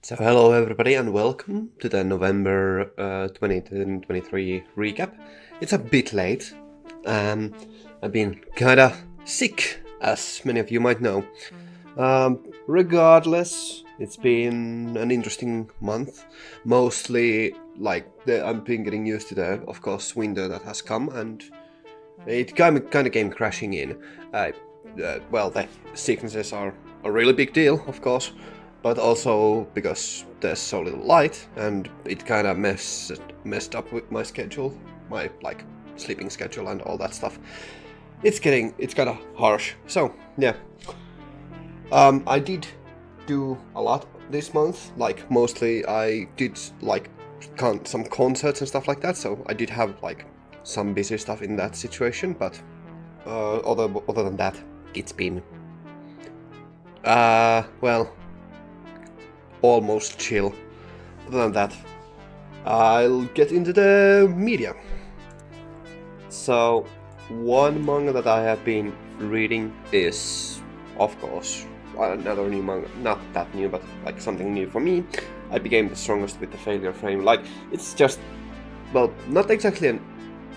So hello everybody and welcome to the November 2023 recap. It's a bit late. I've been kinda sick, as many of you might know. Regardless, it's been an interesting month. Mostly, I've been getting used to the, of course, winter that has come, and it kind of came crashing in. The sicknesses are a really big deal, of course, but also because there's so little light, and it kind of messed up with my schedule, my sleeping schedule and all that stuff. It's kind of harsh. So yeah, I did do a lot this month. Mostly I did some concerts and stuff like that. So I did have some busy stuff in that situation, but other than that, it's been almost chill. Other than that, I'll get into the media. So, one manga that I have been reading is, of course, another new manga. Not that new, but something new for me. I became the strongest with the failure frame. It's just, not exactly an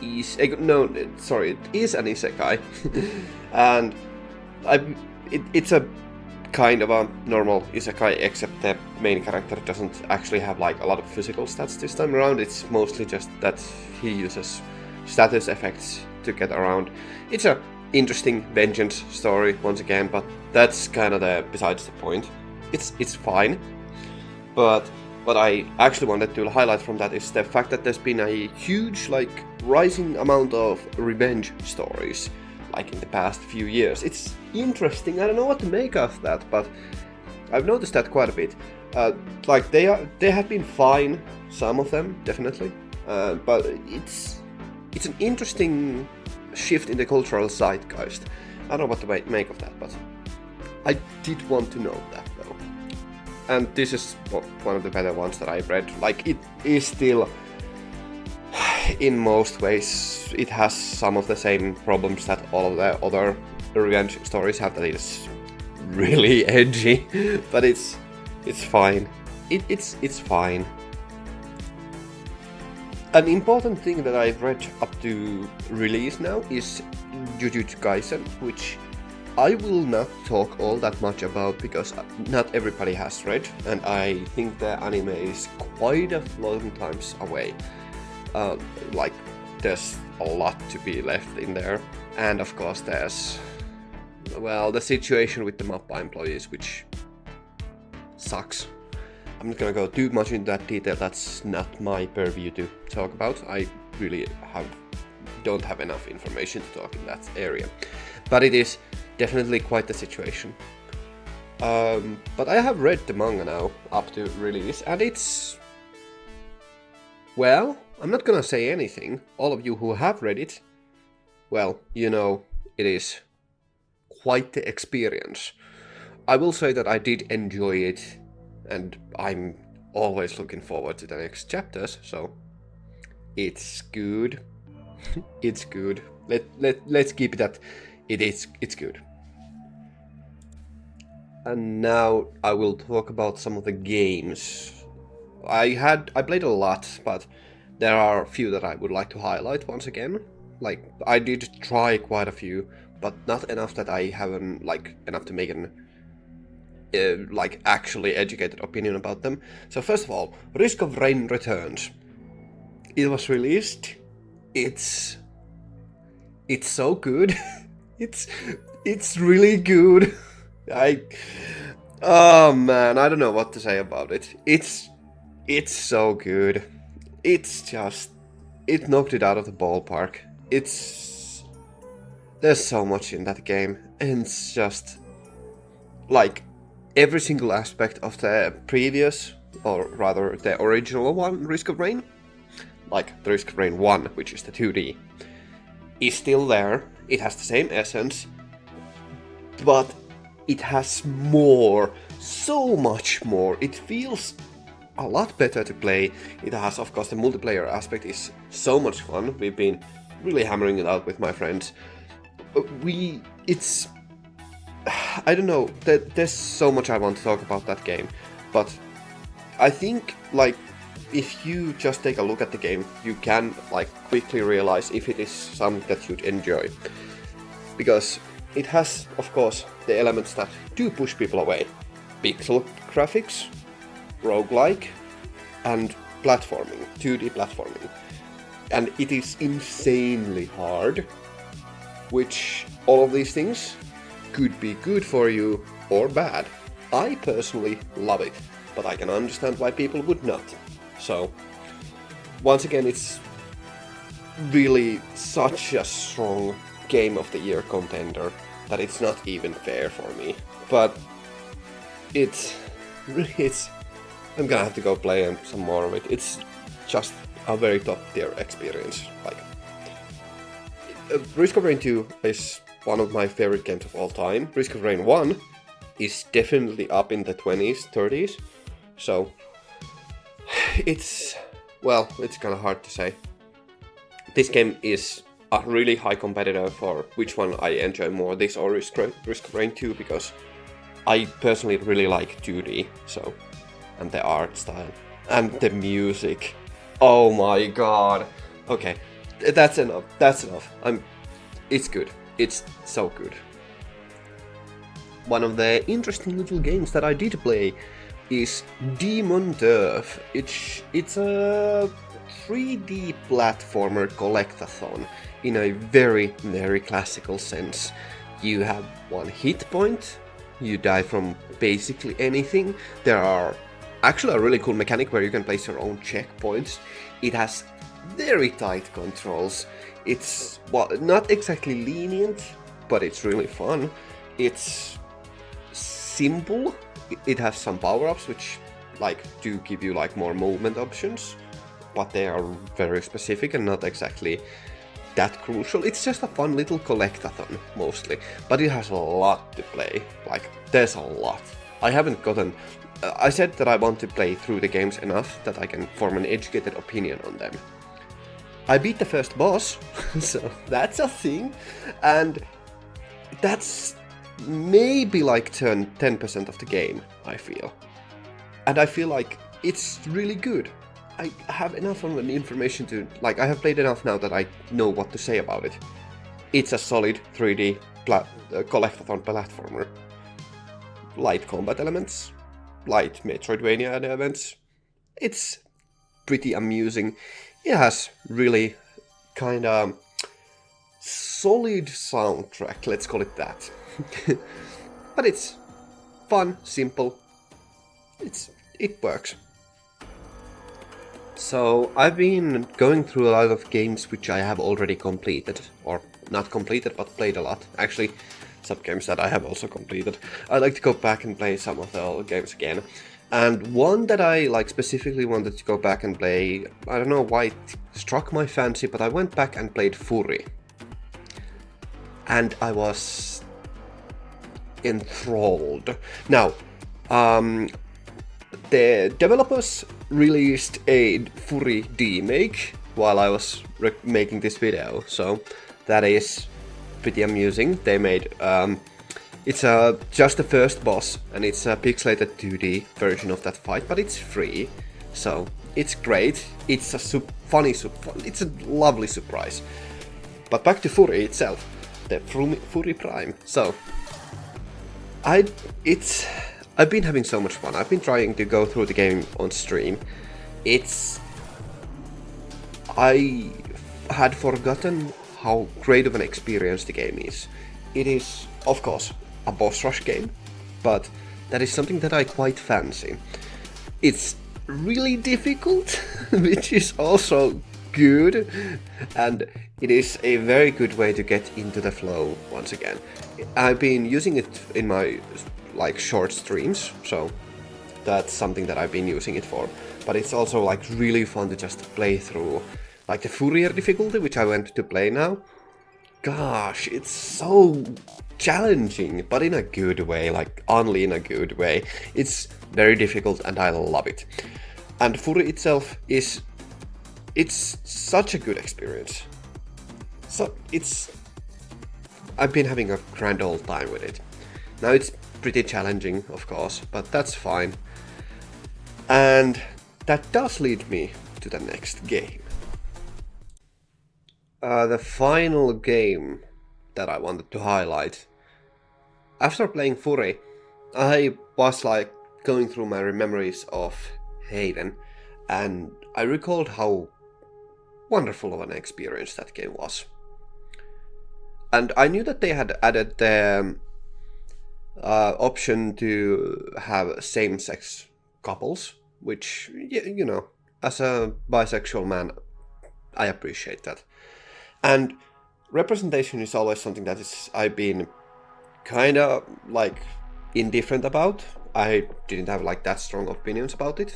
it is an isekai, and it's a kind of a normal isekai, except the main character doesn't actually have a lot of physical stats this time around. It's mostly just that he uses status effects to get around. It's a interesting vengeance story once again, but that's kind of besides the point. It's fine, but what I actually wanted to highlight from that is the fact that there's been a huge rising amount of revenge stories in the past few years. It's interesting. I don't know what to make of that, but I've noticed that quite a bit. They have been fine, some of them definitely, but it's an interesting shift in the cultural zeitgeist. I don't know what to make of that, but I did want to know that though. And this is one of the better ones that I've read. It is still, in most ways, it has some of the same problems that all of the other revenge stories have, that it is really edgy, but it's fine. It's fine. An important thing that I've read up to release now is Jujutsu Kaisen, which I will not talk all that much about because not everybody has read, and I think the anime is quite a long times away. There's a lot to be left in there, and of course there's the situation with the MAPPA employees, which sucks. I'm not gonna go too much into that detail. That's not my purview to talk about. I really don't have enough information to talk in that area, but it is definitely quite the situation. But I have read the manga now up to release, and it's, I'm not gonna say anything. All of you who have read it, it is quite the experience. I will say that I did enjoy it, and I'm always looking forward to the next chapters, so it's good. It's good. Let's keep it at it's good. And now I will talk about some of the games. I played a lot, but there are a few that I would like to highlight once again. I did try quite a few, but not enough that I haven't enough to make an actually educated opinion about them. So first of all, Risk of Rain returns. It was released. It's so good. it's really good. Oh man, I don't know what to say about it. It's so good. It knocked it out of the ballpark. There's so much in that game, and it's just every single aspect of the previous, or rather the original one, Risk of Rain, the Risk of Rain 1, which is the 2D, is still there. It has the same essence, but it has more, so much more. It feels a lot better to play. It has, of course, the multiplayer aspect is so much fun. We've been really hammering it out with my friends. I don't know, there's so much I want to talk about that game, but I think, like, if you just take a look at the game, you can, like, quickly realize if it is something that you'd enjoy. Because it has, of course, the elements that do push people away. Pixel graphics, roguelike, and platforming, 2D platforming. And it is insanely hard, which all of these things could be good for you or bad. I personally love it, but I can understand why people would not. So, once again, it's really such a strong Game of the Year contender that it's not even fair for me. But it's I'm gonna have to go play some more of it. It's just a very top tier experience. Like, Risk of Rain 2 is one of my favorite games of all time. Risk of Rain 1 is definitely up in the 20s, 30s. So it's kind of hard to say. This game is a really high competitor for which one I enjoy more, this or Risk of Rain 2, because I personally really like 2D, so, and the art style, and the music. Oh my god. Okay, that's enough, it's good, it's so good. One of the interesting little games that I did play is Demon Turf. It's a 3D platformer collectathon in a very, very classical sense. You have one hit point, you die from basically anything. There are actually a really cool mechanic where you can place your own checkpoints. It has very tight controls. It's, well, not exactly lenient, but it's really fun. It's simple. It has some power-ups which like do give you like more movement options, but they are very specific and not exactly that crucial. It's just a fun little collectathon mostly, but it has a lot to play. Like, there's a lot. I haven't gotten... I said that I want to play through the games enough that I can form an educated opinion on them. I beat the first boss, so that's a thing, and that's maybe like 10% of the game, I feel. And I feel like it's really good. I have enough of an information to, like, I have played enough now that I know what to say about it. It's a solid 3D collectathon platformer. Light combat elements, light Metroidvania elements. It's pretty amusing. It has really kinda solid soundtrack, let's call it that. But it's fun, simple. It works. So I've been going through a lot of games which I have already completed, or not completed but played a lot. Actually, some games that I have also completed. I like to go back and play some of the old games again. And one that I like specifically wanted to go back and play, I don't know why it struck my fancy, but I went back and played Furi. And I was enthralled. Now, the developers released a Furi remake while I was making this video, so that is pretty amusing. They made it's just the first boss, and it's a pixelated 2D version of that fight, but it's free, so it's great. It's a it's a lovely surprise. But back to Furi itself, the Furi Prime. So I've been having so much fun. I've been trying to go through the game on stream. I had forgotten how great of an experience the game is. It is, of course, a boss rush game, but that is something that I quite fancy. It's really difficult, which is also good, and it is a very good way to get into the flow once again. I've been using it in my like short streams, so that's something that I've been using it for. But it's also like really fun to just play through. Like the Fourier difficulty, which I went to play now. Gosh, it's so challenging, but in a good way, like only in a good way. It's very difficult and I love it. And Furi itself it's such a good experience. So I've been having a grand old time with it. Now it's pretty challenging, of course, but that's fine. And that does lead me to the next game. The final game that I wanted to highlight. After playing Furi, I was like going through my memories of Hayden, and I recalled how wonderful of an experience that game was. And I knew that they had added the option to have same-sex couples, which, you know, as a bisexual man, I appreciate that. And representation is always something that I've been kind of like indifferent about. I didn't have like that strong opinions about it.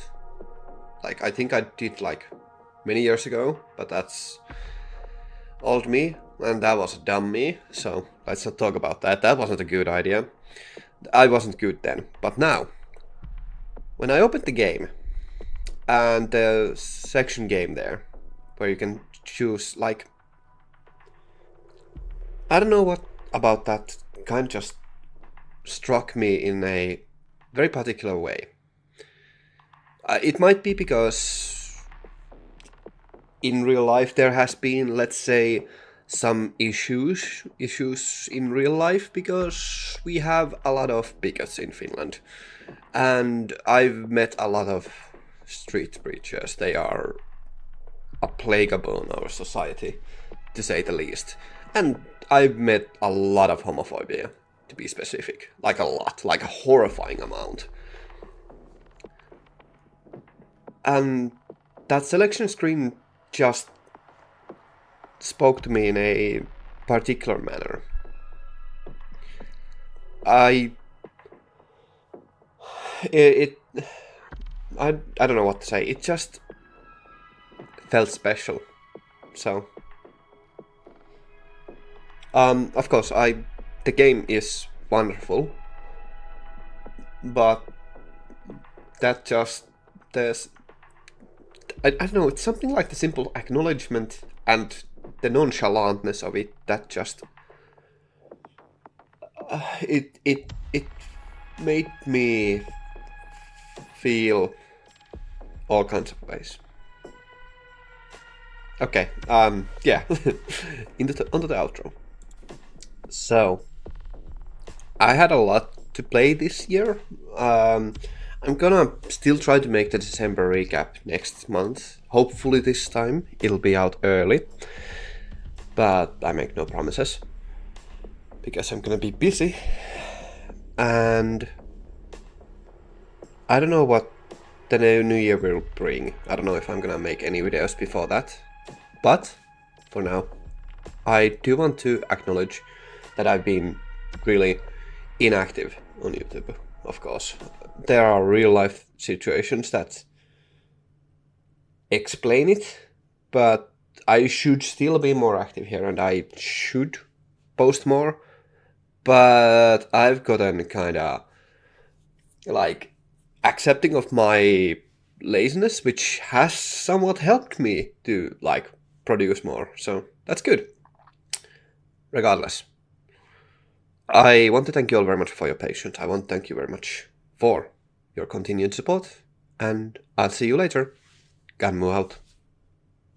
Like, I think I did like many years ago, but that's old me, and that was dumb me, so let's not talk about that. That wasn't a good idea. I wasn't good then, but now, when I opened the game, and the section game there, where you can choose, like, I don't know what about that kind of just struck me in a very particular way. It might be because in real life there has been, let's say, some issues in real life, because we have a lot of bigots in Finland, and I've met a lot of street preachers. They are a plague upon our society, to say the least. And I've met a lot of homophobia, to be specific. Like a lot, like a horrifying amount. And that selection screen just spoke to me in a particular manner. I don't know what to say. It just felt special. So, of course, the game is wonderful, but that just I don't know. It's something like the simple acknowledgement and the nonchalantness of it that just it made me feel all kinds of ways. Okay, yeah, onto the outro. So, I had a lot to play this year. I'm gonna still try to make the December recap next month. Hopefully this time it'll be out early. But I make no promises, because I'm gonna be busy. And I don't know what the new year will bring. I don't know if I'm gonna make any videos before that. But for now, I do want to acknowledge that I've been really inactive on YouTube, of course. There are real life situations that explain it, but I should still be more active here, and I should post more. But I've gotten kinda like accepting of my laziness, which has somewhat helped me to like produce more, so that's good. Regardless, I want to thank you all very much for your patience. I want to thank you very much for your continued support, and I'll see you later. Ganmu out.